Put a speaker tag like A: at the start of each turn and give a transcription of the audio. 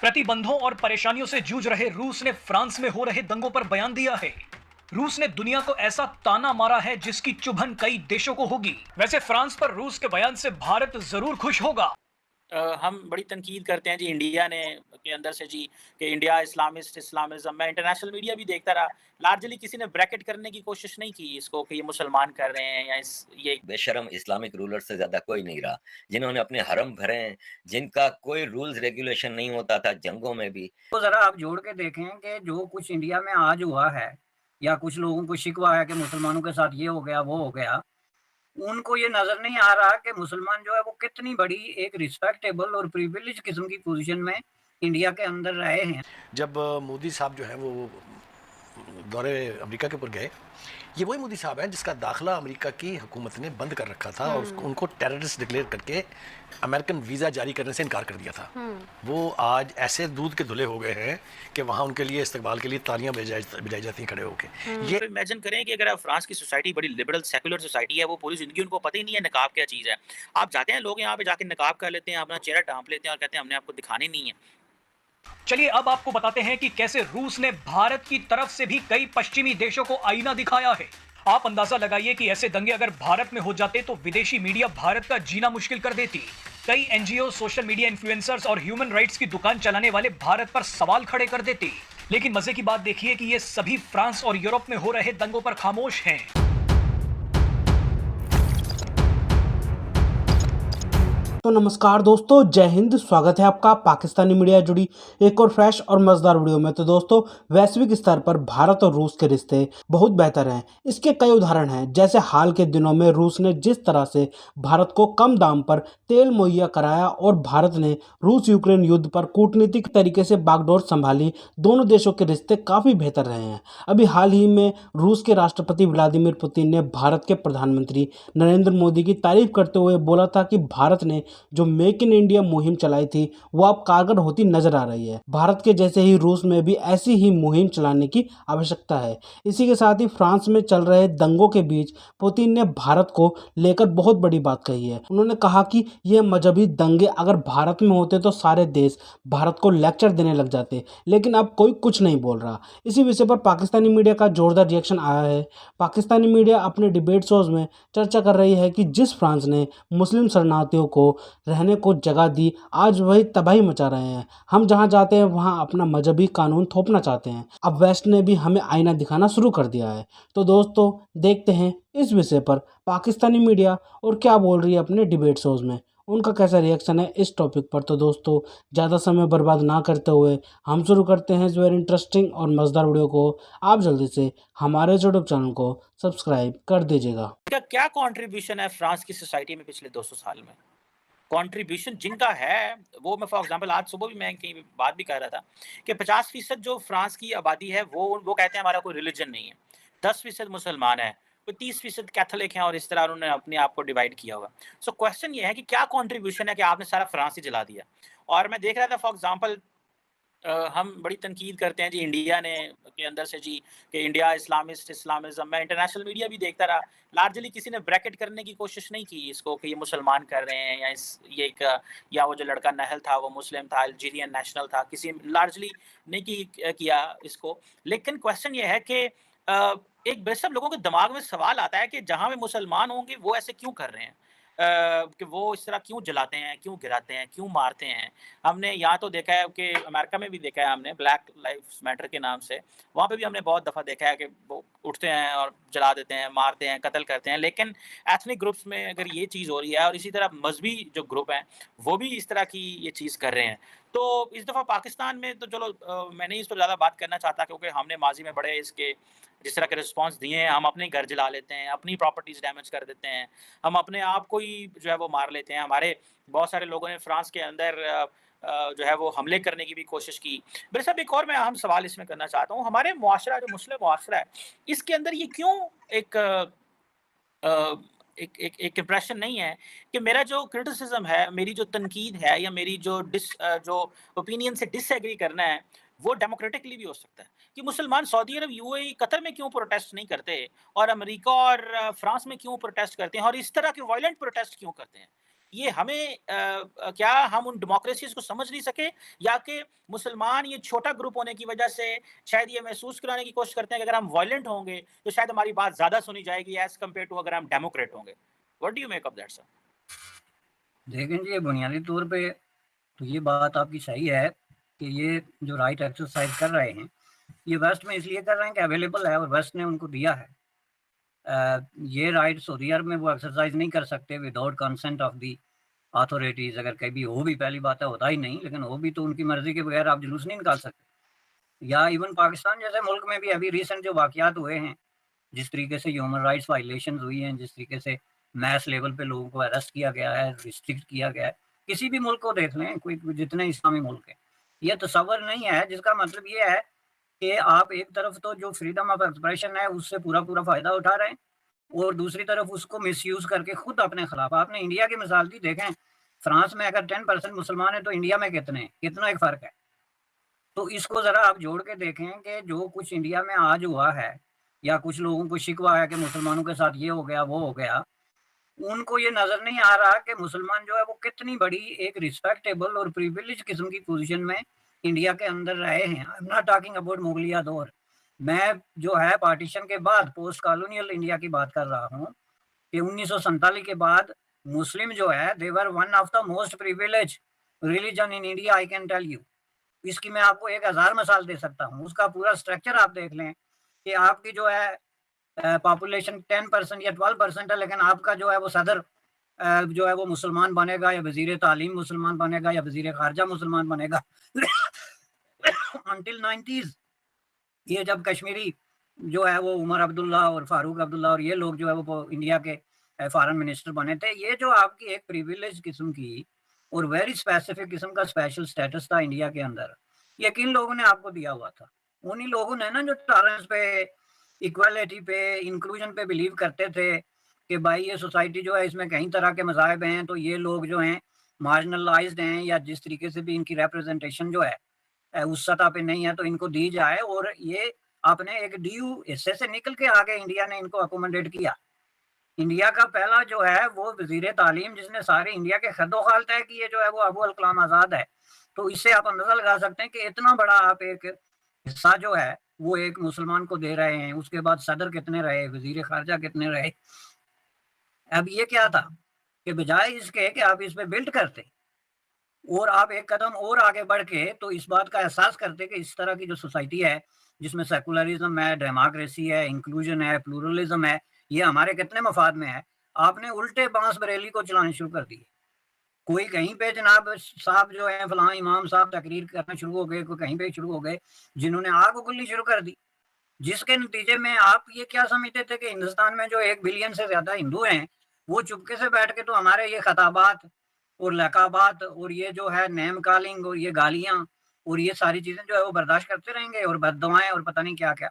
A: प्रतिबंधों और परेशानियों से जूझ रहे रूस ने फ्रांस में हो रहे दंगों पर बयान दिया है। रूस ने दुनिया को ऐसा ताना मारा है जिसकी चुभन कई देशों को होगी। वैसे फ्रांस पर रूस के बयान से भारत जरूर खुश होगा।
B: हम बड़ी तनकीद करते हैं जी इंडिया ने के अंदर से जी कि इंडिया इस्लामिस्ट इस्लामिज़्म मैं इंटरनेशनल मीडिया भी देखता रहा। लार्जली किसी ने ब्रैकेट करने की कोशिश नहीं की इसको कि ये मुसलमान कर रहे हैं या इस ये
C: बेशर्म इस्लामिक रूलर से ज़्यादा कोई नहीं रहा, जिन्होंने अपने हरम भरे हैं, जिनका कोई रूल्स रेगुलेशन नहीं होता था जंगों में भी।
D: तो ज़रा आप जोड़ के देखें कि जो कुछ इंडिया में आज हुआ है या कुछ लोगों को शिकवा है कि मुसलमानों के साथ ये हो गया, वो हो गया, उनको ये नज़र नहीं आ रहा कि मुसलमान जो है वो कितनी बड़ी एक रिस्पेक्टेबल और प्रिविलेज किस्म की पोज़ीशन में इंडिया के अंदर रहे हैं।
E: जब मोदी साहब जो हैं वो दौरे अमेरिका के ऊपर गए, ये वही मोदी साहब हैं जिसका दाखिला अमेरिका की हुकूमत ने बंद कर रखा था और उनको टेररिस्ट डिक्लेयर करके अमेरिकन वीज़ा जारी करने से इनकार कर दिया था। वो आज ऐसे दूध के धुले हो गए हैं कि वहाँ उनके लिए इस्तकबाल के लिए तालियां बजाई जाती हैं खड़े होकर।
B: तो इमेजिन करें कि अगर फ्रांस की सोसाइटी बड़ी लिबरल सेकुलर सोसाइटी है, वो पूरी ज़िंदगी उनको पता ही नहीं है नकाब क्या चीज़ है। आप जाते हैं लोग यहाँ पे जाके नकाब कर लेते हैं, अपना चेहरा ढाँप लेते हैं और कहते हैं हमने आपको दिखाने नहीं है।
A: चलिए अब आपको बताते हैं कि कैसे रूस ने भारत की तरफ से भी कई पश्चिमी देशों को आईना दिखाया है। आप अंदाजा लगाइए कि ऐसे दंगे अगर भारत में हो जाते तो विदेशी मीडिया भारत का जीना मुश्किल कर देती। कई एनजीओ, सोशल मीडिया इन्फ्लुएंसर्स और ह्यूमन राइट्स की दुकान चलाने वाले भारत पर सवाल खड़े कर देते। लेकिन मजे की बात देखिए कि ये सभी फ्रांस और यूरोप में हो रहे दंगों पर खामोश हैं।
F: तो नमस्कार दोस्तों, जय हिंद। स्वागत है आपका पाकिस्तानी मीडिया जुड़ी एक और फ्रेश और मजेदार वीडियो में। तो दोस्तों, वैश्विक स्तर पर भारत और रूस के रिश्ते बहुत बेहतर हैं। इसके कई उदाहरण हैं, जैसे हाल के दिनों में रूस ने जिस तरह से भारत को कम दाम पर तेल मुहैया कराया और भारत ने रूस यूक्रेन युद्ध पर कूटनीतिक तरीके से बागडोर संभाली। दोनों देशों के रिश्ते काफ़ी बेहतर रहे हैं। अभी हाल ही में रूस के राष्ट्रपति व्लादिमीर पुतिन ने भारत के प्रधानमंत्री नरेंद्र मोदी की तारीफ करते हुए बोला था कि भारत ने जो मेक इन इंडिया मुहिम चलाई थी वो अब कारगर होती नजर आ रही है। भारत के जैसे ही रूस में भी ऐसी ही मुहिम चलाने की आवश्यकता है। इसी के साथ ही फ्रांस में चल रहे दंगों के बीच पुतिन ने भारत को लेकर बहुत बड़ी बात कही है। उन्होंने कहा कि ये मजहबी दंगे अगर भारत में होते तो सारे देश भारत को लेक्चर देने लग जाते, लेकिन अब कोई कुछ नहीं बोल रहा। इसी विषय पर पाकिस्तानी मीडिया का जोरदार रिएक्शन आया है। पाकिस्तानी मीडिया अपने डिबेट शोज में चर्चा कर रही है कि जिस फ्रांस ने मुस्लिम शरणार्थियों को रहने को जगह दी, आज वही तबाही मचा रहे हैं। हम जहां जाते हैं वहां अपना मजहबी कानून थोपना चाहते हैं। अब वेस्ट ने भी हमें आईना दिखाना शुरू कर दिया है। तो दोस्तों, देखते हैं इस विषय पर पाकिस्तानी मीडिया और क्या बोल रही है अपने डिबेट शोज में, उनका कैसा रिएक्शन है इस टॉपिक पर। तो दोस्तों, ज़्यादा समय बर्बाद ना करते हुए हम शुरू करते हैं इस वेरी इंटरेस्टिंग और मज़ेदार वीडियो को। आप जल्दी से हमारे यूट्यूब चैनल को सब्सक्राइब कर दीजिएगा।
B: इनका क्या कंट्रीब्यूशन है फ्रांस की सोसाइटी में पिछले 200 साल में? कंट्रीब्यूशन जिनका है, वो मैं फॉर एग्जांपल आज सुबह भी मैं कहीं बात भी कर रहा था कि 50% जो फ्रांस की आबादी है वो कहते हैं हमारा कोई रिलीजन नहीं है। 10% मुसलमान है, कोई 30% कैथोलिक हैं और इस तरह उन्होंने अपने आप को डिवाइड किया हुआ। सो क्वेश्चन ये है कि क्या कंट्रीब्यूशन है कि आपने सारा फ्रांस ही जला दिया? और मैं देख रहा था फॉर एग्जांपल हम बड़ी तनकीद करते हैं जी इंडिया ने के अंदर से जी कि इंडिया इस्लामिस्ट इस्लामिज़्म मैं इंटरनेशनल मीडिया भी देखता रहा। लार्जली किसी ने ब्रैकेट करने की कोशिश नहीं की इसको कि ये मुसलमान कर रहे हैं या ये एक या वो जो लड़का नहल था वो मुस्लिम था, अल्जीरियन नेशनल था, किसी लार्जली नहीं किया इसको। लेकिन क्वेश्चन ये है कि एक बेशक लोगों के दिमाग में सवाल आता है कि जहाँ पे मुसलमान होंगे वो ऐसे क्यों कर रहे हैं? कि वो इस तरह क्यों जलाते हैं, क्यों गिराते हैं, क्यों मारते हैं? हमने यहाँ तो देखा है कि अमेरिका में भी देखा है हमने ब्लैक लाइव्स मैटर के नाम से, वहाँ पे भी हमने बहुत दफ़ा देखा है कि वो उठते हैं और जला देते हैं, मारते हैं, कत्ल करते हैं। लेकिन एथनिक ग्रुप्स में अगर ये चीज़ हो रही है और इसी तरह मज़हबी जो ग्रुप हैं, वो भी इस तरह की ये चीज़ कर रहे हैं। तो इस दफ़ा पाकिस्तान में तो चलो मैं नहीं इस पर ज़्यादा बात करना चाहता क्योंकि हमने माज़ी में बड़े इसके जिस तरह के रिस्पॉन्स दिए हैं, हम अपने घर जला लेते हैं, अपनी प्रॉपर्टीज़ डैमेज कर देते हैं, हम अपने आप को ही जो है वो मार लेते हैं। हमारे बहुत सारे लोगों ने फ्रांस के अंदर जो है वो हमले करने की भी कोशिश की। मेरे साहब एक और मैं अहम सवाल इसमें करना चाहता हूँ, हमारे मुआशरा जो मुस्लिम मुआशरा है, इसके अंदर ये क्यों एक अ, एक इम्प्रेशन नहीं है कि मेरा जो क्रिटिसिज्म है, मेरी जो तनकीद है या मेरी जो ओपिनियन से डिसएग्री करना है, वो डेमोक्रेटिकली भी हो सकता है। कि मुसलमान सऊदी अरब, यूएई, कतर में क्यों प्रोटेस्ट नहीं करते और अमेरिका और फ्रांस में क्यों प्रोटेस्ट करते हैं और इस तरह के वायलेंट प्रोटेस्ट क्यों करते हैं? ये हमें क्या हम उन डेमोक्रेसीज को समझ नहीं सके, या कि मुसलमान ये छोटा ग्रुप होने की वजह से शायद ये महसूस कराने की कोशिश करते हैं कि अगर हम वायलेंट होंगे तो शायद हमारी बात ज्यादा सुनी जाएगी एज कम्पेयर टू अगर हम डेमोक्रेट होंगे। What do you make of that sir?
D: देखें जी, बुनियादी तौर पे तो ये बात आपकी सही है कि ये जो राइट एक्सरसाइज कर रहे हैं ये वेस्ट में इसलिए कर रहे हैं कि अवेलेबल है और वेस्ट ने उनको दिया है। ये राइट सऊदी अरब में वो एक्सरसाइज नहीं कर सकते without consent of the authorities. अगर कभी हो भी, पहली बात है होता ही नहीं, लेकिन हो भी तो उनकी मर्जी के बगैर आप जुलूस नहीं निकाल सकते। या इवन पाकिस्तान जैसे मुल्क में भी अभी रिसेंट जो वाक़यात हुए हैं, जिस तरीके से ह्यूमन राइट्स वायलेशन हुई हैं, जिस तरीके से मैस लेवल पे लोगों को अरेस्ट किया गया है, रिस्ट्रिक्ट किया गया है, किसी भी मुल्क को देख लें, कोई जितने इस्लामी मुल्क हैं, ये तसव्वुर नहीं है। जिसका मतलब ये है कि आप एक तरफ तो जो फ्रीडम ऑफ एक्सप्रेशन है उससे पूरा फ़ायदा उठा रहे हैं और दूसरी तरफ उसको मिसयूज़ करके खुद अपने खिलाफ। आपने इंडिया की मिसाल दी, देखें फ्रांस में अगर 10% मुसलमान है तो इंडिया में कितना एक फ़र्क है। तो इसको ज़रा आप जोड़ के देखें कि जो कुछ इंडिया में आज हुआ है या कुछ लोगों को शिकवा है कि मुसलमानों के साथ ये हो गया, वो हो गया, उनको ये नज़र नहीं आ रहा कि मुसलमान जो है वो कितनी बड़ी एक रिस्पेक्टेबल और प्रिविलेज किस्म की पोजीशन में इंडिया के अंदर रहे हैं। I am not talking about मुगलिया दौर, मैं जो है पार्टीशन के बाद पोस्ट कॉलोनियल इंडिया की बात कर रहा हूँ कि 1947 के बाद मुस्लिम जो है they were one of the most privilege religion in India, I can tell you. इसकी मैं आपको 1000 मिसाल दे सकता हूँ। उसका पूरा स्ट्रक्चर आप देख लें कि आपकी जो है पॉपुलेशन 10% या 12% है, लेकिन आपका जो है वो सदर जो है वो मुसलमान बनेगा या वजीर तालीम मुसलमान बनेगा या वजीर खारजा मुसलमान बनेगा। अंटिल 90s ये जब कश्मीरी जो है वो उमर अब्दुल्ला और फारूक अब्दुल्ला और ये लोग जो है वो इंडिया के फॉरेन मिनिस्टर बने थे, ये जो आपकी एक प्रिविलेज किस्म की और वेरी स्पेसिफिक किस्म का स्पेशल स्टेटस था इंडिया के अंदर, ये किन लोगों ने आपको दिया हुआ था? उन्हीं लोगों ने ना जो टॉलरेंस पे, इक्वालिटी पे, इंक्लूजन पे बिलीव करते थे कि भाई ये सोसाइटी जो है इसमें कई तरह के मज़ाहिब हैं, तो ये लोग जो हैं मार्जिनलाइज्ड हैं या जिस तरीके से भी इनकी रिप्रेजेंटेशन जो है उस सतह पे नहीं है तो इनको दी जाए। और ये आपने एक ड्यू हिस्से से निकल के आगे इंडिया ने इनको अकोमोडेट किया। इंडिया का पहला जो है वो वजीर तालीम जिसने सारे इंडिया के खद्दो-खाल तय किए जो है वो अबू अल कलाम आज़ाद है। तो इससे आप अंदाज़ा लगा सकते हैं कि इतना बड़ा आप एक हिस्सा जो है वो एक मुसलमान को दे रहे हैं। उसके बाद सदर कितने रहे, वजीर खारजा कितने रहे। अब ये क्या था कि बजाय इसके कि आप इस पे बिल्ड करते और आप एक कदम और आगे बढ़ के तो इस बात का एहसास करते कि इस तरह की जो सोसाइटी है जिसमें सेकुलरिज्म है, डेमोक्रेसी है, इंक्लूजन है, प्लूरलिज्म है, ये हमारे कितने मफाद में है, आपने उल्टे बांस बरेली को चलाने शुरू कर दिए। कोई कहीं पे जनाब साहब जो है फलां इमाम साहब तकरीर करना शुरू हो गए, कोई कहीं पे शुरू हो गए, जिन्होंने आग उगलनी शुरू कर दी, जिसके नतीजे में आप ये क्या समझते थे कि हिंदुस्तान में जो 1 बिलियन से ज़्यादा हिंदू हैं वो चुपके से बैठ के तो हमारे ये खताबात और लकाबात और ये जो है नेम कॉलिंग और ये गालियाँ और ये सारी चीज़ें जो है वो बर्दाश्त करते रहेंगे और बद्दुआएं और पता नहीं क्या क्या।